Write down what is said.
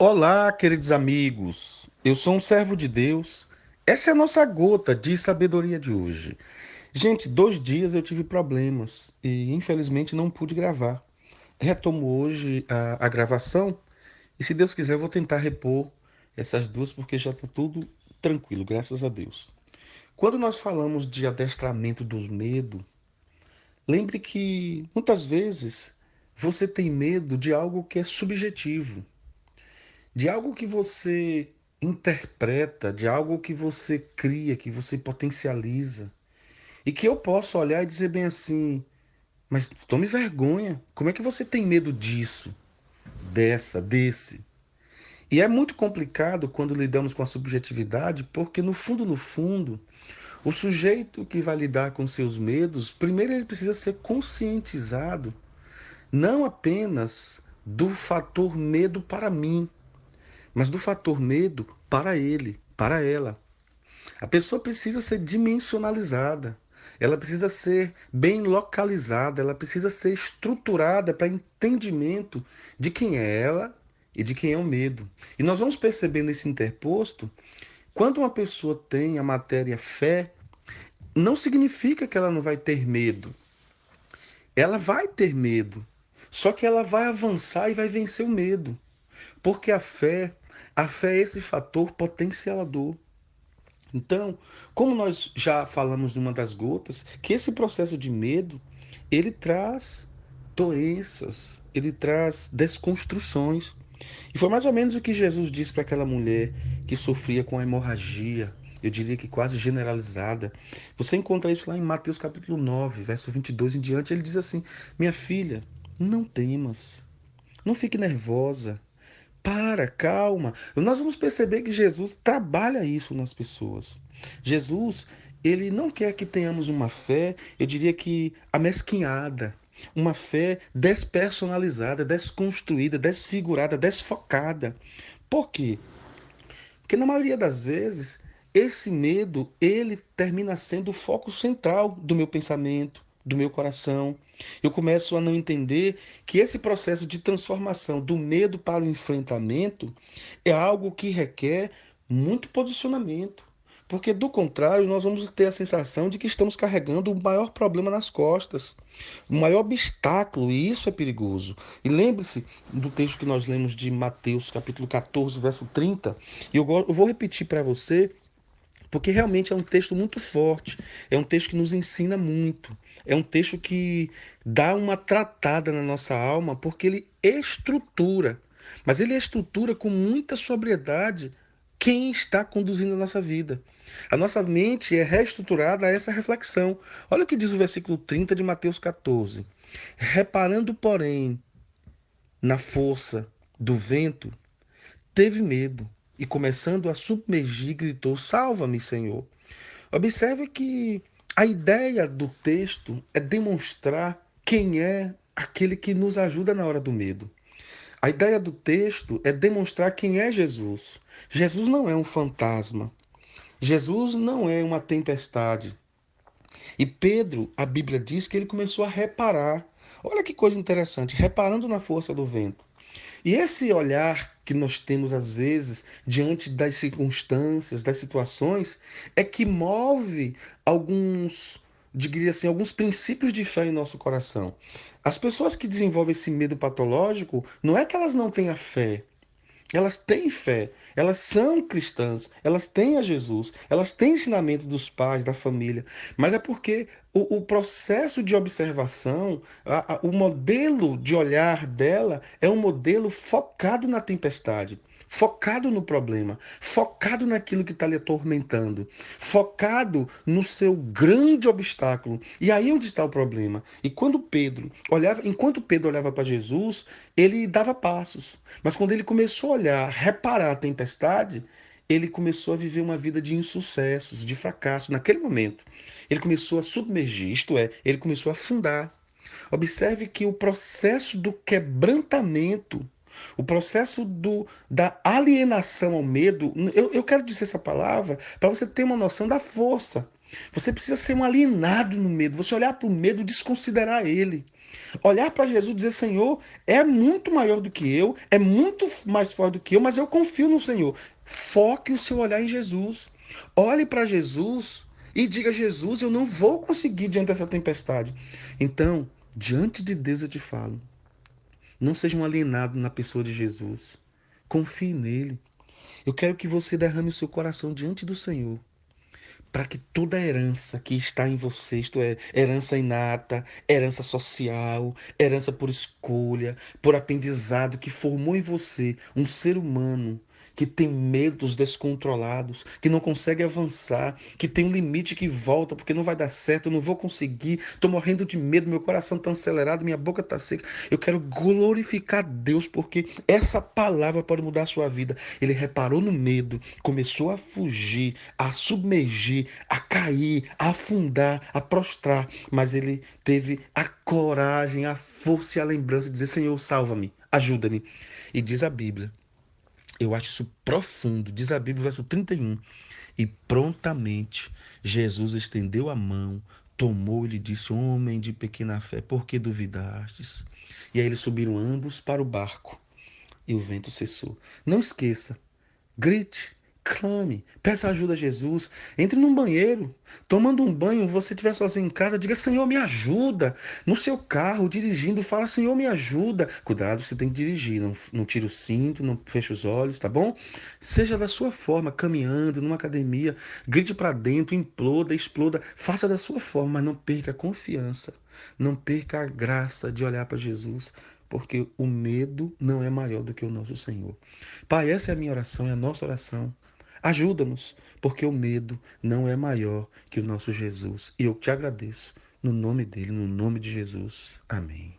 Olá, queridos amigos. Eu sou um servo de Deus. Essa é a nossa gota de sabedoria de hoje. Gente, 2 dias eu tive problemas e infelizmente não pude gravar. Retomo hoje a gravação e, se Deus quiser, eu vou tentar repor essas duas porque já está tudo tranquilo, graças a Deus. Quando nós falamos de adestramento do medo, lembre que muitas vezes você tem medo de algo que é subjetivo, de algo que você interpreta, de algo que você cria, que você potencializa, e que eu posso olhar e dizer bem assim: mas tome vergonha, como é que você tem medo disso, desse? E é muito complicado quando lidamos com a subjetividade, porque no fundo, o sujeito que vai lidar com seus medos, primeiro ele precisa ser conscientizado, não apenas do fator medo para mim, mas do fator medo para ele, para ela. A pessoa precisa ser dimensionalizada, ela precisa ser bem localizada, ela precisa ser estruturada para entendimento de quem é ela e de quem é o medo. E nós vamos perceber nesse interposto, quando uma pessoa tem a matéria fé, não significa que ela não vai ter medo. Ela vai ter medo, só que ela vai avançar e vai vencer o medo. Porque a fé é esse fator potenciador. Então, como nós já falamos numa das gotas, que esse processo de medo, ele traz doenças, ele traz desconstruções. E foi mais ou menos o que Jesus disse para aquela mulher que sofria com a hemorragia, eu diria que quase generalizada. Você encontra isso lá em Mateus capítulo 9, verso 22 em diante. Ele diz assim: minha filha, não temas, não fique nervosa. Calma. Nós vamos perceber que Jesus trabalha isso nas pessoas. Jesus, ele não quer que tenhamos uma fé, eu diria que amesquinhada, uma fé despersonalizada, desconstruída, desfigurada, desfocada. Por quê? Porque na maioria das vezes, esse medo, ele termina sendo o foco central do meu pensamento, do meu coração. Eu começo a não entender que esse processo de transformação do medo para o enfrentamento é algo que requer muito posicionamento. Porque, do contrário, nós vamos ter a sensação de que estamos carregando o maior problema nas costas, o maior obstáculo, e isso é perigoso. E lembre-se do texto que nós lemos de Mateus, capítulo 14, verso 30, e eu vou repetir para você, porque realmente é um texto muito forte, é um texto que nos ensina muito, é um texto que dá uma tratada na nossa alma, porque ele estrutura, mas ele estrutura com muita sobriedade quem está conduzindo a nossa vida. A nossa mente é reestruturada a essa reflexão. Olha o que diz o versículo 30 de Mateus 14. Reparando, porém, na força do vento, teve medo e, começando a submergir, gritou: salva-me, Senhor. Observe que a ideia do texto é demonstrar quem é aquele que nos ajuda na hora do medo. A ideia do texto é demonstrar quem é Jesus. Jesus não é um fantasma. Jesus não é uma tempestade. E Pedro, a Bíblia diz que ele começou a reparar. Olha que coisa interessante, reparando na força do vento. E esse olhar que nós temos às vezes diante das circunstâncias, das situações, é que move alguns, diria assim, alguns princípios de fé em nosso coração. As pessoas que desenvolvem esse medo patológico, não é que elas não tenham fé, elas têm fé, elas são cristãs, elas têm a Jesus, elas têm ensinamento dos pais, da família, mas é porque o processo de observação, o modelo de olhar dela é um modelo focado na tempestade. Focado no problema, focado naquilo que está lhe atormentando, focado no seu grande obstáculo. E aí onde está o problema? E quando Pedro olhava, enquanto Pedro olhava para Jesus, ele dava passos. Mas quando ele começou a olhar, reparar a tempestade, ele começou a viver uma vida de insucessos, de fracasso. Naquele momento, ele começou a submergir, isto é, ele começou a afundar. Observe que o processo do quebrantamento, o processo da alienação ao medo, eu quero dizer essa palavra para você ter uma noção da força. Você precisa ser um alienado no medo, você olhar para o medo e desconsiderar ele. Olhar para Jesus e dizer: Senhor, é muito maior do que eu, é muito mais forte do que eu, mas eu confio no Senhor. Foque o seu olhar em Jesus. Olhe para Jesus e diga: Jesus, eu não vou conseguir diante dessa tempestade. Então, diante de Deus eu te falo, não seja um alienado na pessoa de Jesus. Confie nele. Eu quero que você derrame o seu coração diante do Senhor, para que toda a herança que está em você, isto é, herança inata, herança social, herança por escolha, por aprendizado que formou em você um ser humano que tem medos descontrolados, que não consegue avançar, que tem um limite que volta porque não vai dar certo, eu não vou conseguir, estou morrendo de medo, meu coração está acelerado, minha boca está seca. Eu quero glorificar Deus porque essa palavra pode mudar a sua vida. Ele reparou no medo, começou a fugir, a submergir, a cair, a afundar, a prostrar, mas ele teve a coragem, a força e a lembrança de dizer: Senhor, salva-me, ajuda-me. E diz a Bíblia, eu acho isso profundo, diz a Bíblia, verso 31, e prontamente Jesus estendeu a mão, tomou e lhe disse: Homem de pequena fé, por que duvidastes? E aí eles subiram ambos para o barco e o vento cessou. Não esqueça, grite, clame, peça ajuda a Jesus. Entre num banheiro, tomando um banho, você estiver sozinho em casa, diga: Senhor, me ajuda. No seu carro, dirigindo, fala: Senhor, me ajuda. Cuidado, você tem que dirigir, não tire o cinto, não feche os olhos, tá bom? Seja da sua forma, caminhando, numa academia, grite para dentro, imploda, exploda, faça da sua forma, mas não perca a confiança, não perca a graça de olhar para Jesus, porque o medo não é maior do que o nosso Senhor. Pai, essa é a minha oração, é a nossa oração. Ajuda-nos, porque o medo não é maior que o nosso Jesus. E eu te agradeço, no nome dele, no nome de Jesus. Amém.